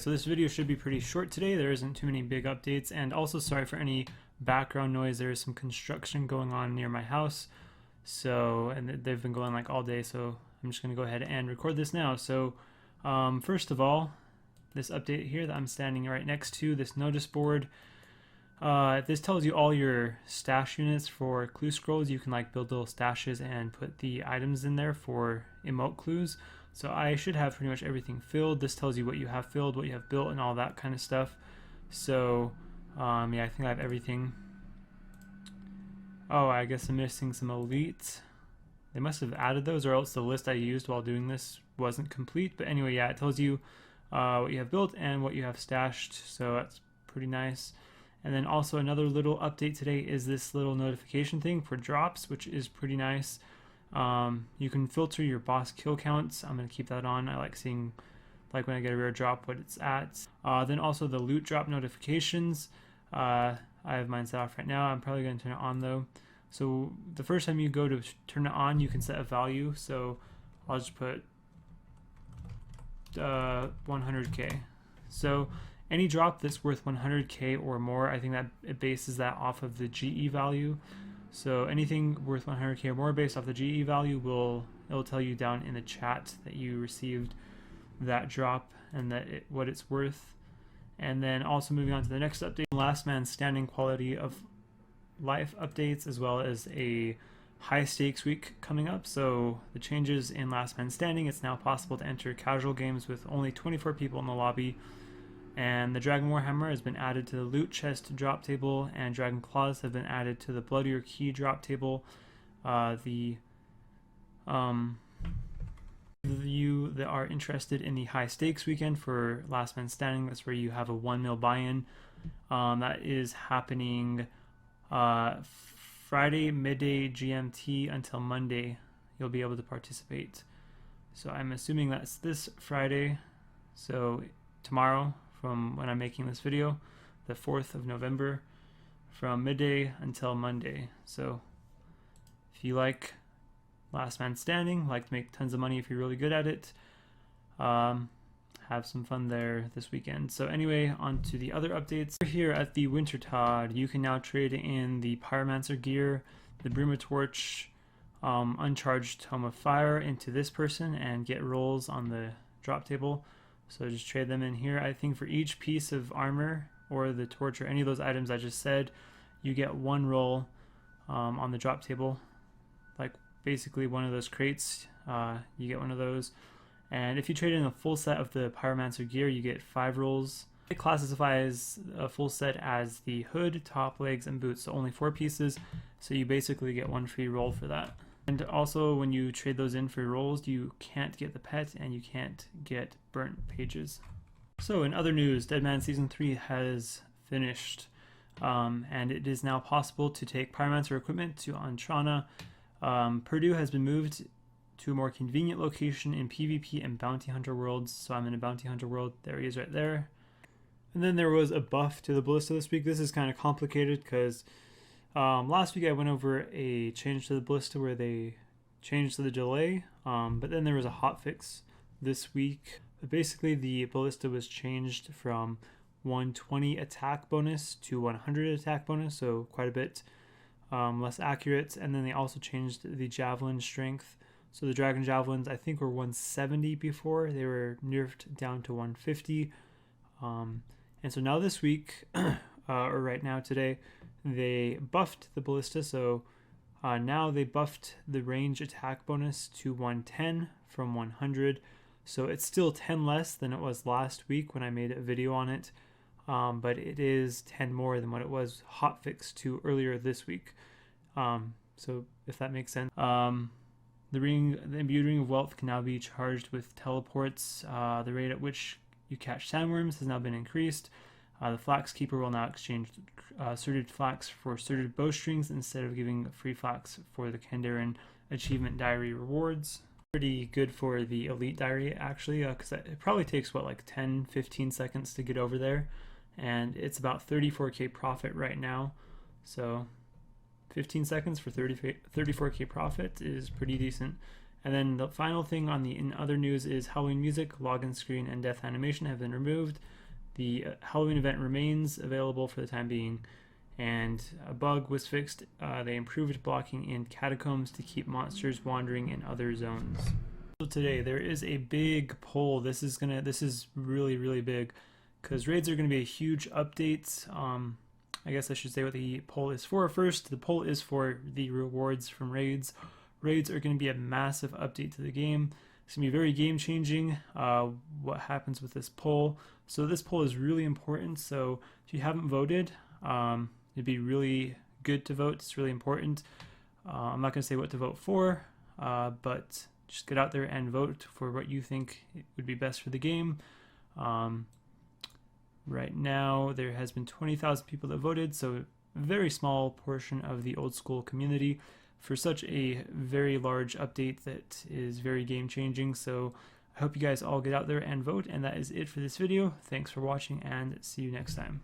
so this video should be pretty short today. There isn't too many big updates, and also sorry for any background noise. There is some construction going on near my house, so and they've been going like all day, so I'm just going to go ahead and record this now. So first of all, this update here that I'm standing right next to, this Noticeboard, this tells you all your stash units for clue scrolls. You can like build little stashes and put the items in there for emote clues. So I should have pretty much everything filled. This tells you what you have filled, what you have built, and all that kind of stuff. So yeah, I think I have everything. Oh, I guess I'm missing some elite. They must have added those, or else the list I used while doing this wasn't complete. But anyway, yeah, it tells you what you have built and what you have stashed, so that's pretty nice. And then also another little update today is this little notification thing for drops, which is pretty nice. You can filter your boss kill counts. I'm going to keep that on. I like seeing, like when I get a rare drop, what it's at. Then also the loot drop notifications. I have mine set off right now. I'm probably going to turn it on though. So the first time you go to turn it on, you can set a value. So I'll just put 100k. So any drop that's worth 100k or more, I think that it bases that off of the GE value. So anything worth 100k or more based off the GE value it'll tell you down in the chat that you received that drop and that what it's worth. And then also moving on to the next update, last man standing quality of life updates, as well as a high stakes week coming up. So the changes in last man standing, it's now possible to enter casual games with only 24 people in the lobby. And the Dragon Warhammer has been added to the loot chest drop table, and Dragon Claws have been added to the bloodier key drop table. You that are interested in the high stakes weekend for last man standing, that's where you have a 1 mil buy-in. That is happening Friday midday GMT until Monday. You'll be able to participate. So I'm assuming that's this Friday, so tomorrow, from when I'm making this video, the 4th of November, from midday until Monday. So if you like last man standing, like to make tons of money if you're really good at it, have some fun there this weekend. So anyway, on to the other updates. Here at the Wintertod, you can now trade in the Pyromancer gear, the Bruma Torch, Uncharged Tome of Fire into this person and get rolls on the drop table. So just trade them in here. I think for each piece of armor or the torch or any of those items I just said, you get 1 roll on the drop table. Like basically one of those crates, you get one of those. And if you trade in a full set of the Pyromancer gear, you get 5 rolls. It classifies a full set as the hood, top, legs, and boots, so only 4 pieces. So you basically get 1 free roll for that. And also when you trade those in for rolls, you can't get the pet and you can't get burnt pages. So in other news, Deadman Season 3 has finished, and it is now possible to take Pyromancer equipment to Antrana. Purdue has been moved to a more convenient location in PvP and Bounty Hunter worlds. So I'm in a Bounty Hunter world. There he is right there. And then there was a buff to the ballista this week. This is kind of complicated because last week I went over a change to the ballista where they changed the delay, but then there was a hotfix this week. But basically the ballista was changed from 120 attack bonus to 100 attack bonus, so quite a bit less accurate. And then they also changed the javelin strength. So the dragon javelins I think were 170 before. They were nerfed down to 150. And so now this week, or right now today, they buffed the ballista. So now they buffed the range attack bonus to 110 from 100. So it's still 10 less than it was last week when I made a video on it. But it is 10 more than what it was hotfixed to earlier this week. So if that makes sense. The imbued ring of wealth can now be charged with teleports. The rate at which you catch sandworms has now been increased. The flax keeper will now exchange sorted flax for sorted bowstrings instead of giving free flax for the Kandaren achievement diary rewards. Pretty good for the elite diary actually, because it probably takes what, like 10-15 seconds to get over there, and it's about 34k profit right now. So 15 seconds for 34k profit is pretty decent. And then the final thing on the in other news is Halloween music, login screen, and death animation have been removed. The Halloween event remains available for the time being, and a bug was fixed. They improved blocking in catacombs to keep monsters wandering in other zones. So today there is a big poll. This is really big because raids are gonna be a huge update. I guess I should say what the poll is for first. The poll is for the rewards from raids. Raids are going to be a massive update to the game. It's going to be very game changing what happens with this poll. So this poll is really important. So if you haven't voted, it'd be really good to vote. It's really important. I'm not going to say what to vote for, but just get out there and vote for what you think would be best for the game. Right now, there has been 20,000 people that voted, so a very small portion of the old school community for such a very large update that is very game changing. So I hope you guys all get out there and vote, and that is it for this video. Thanks for watching, and see you next time.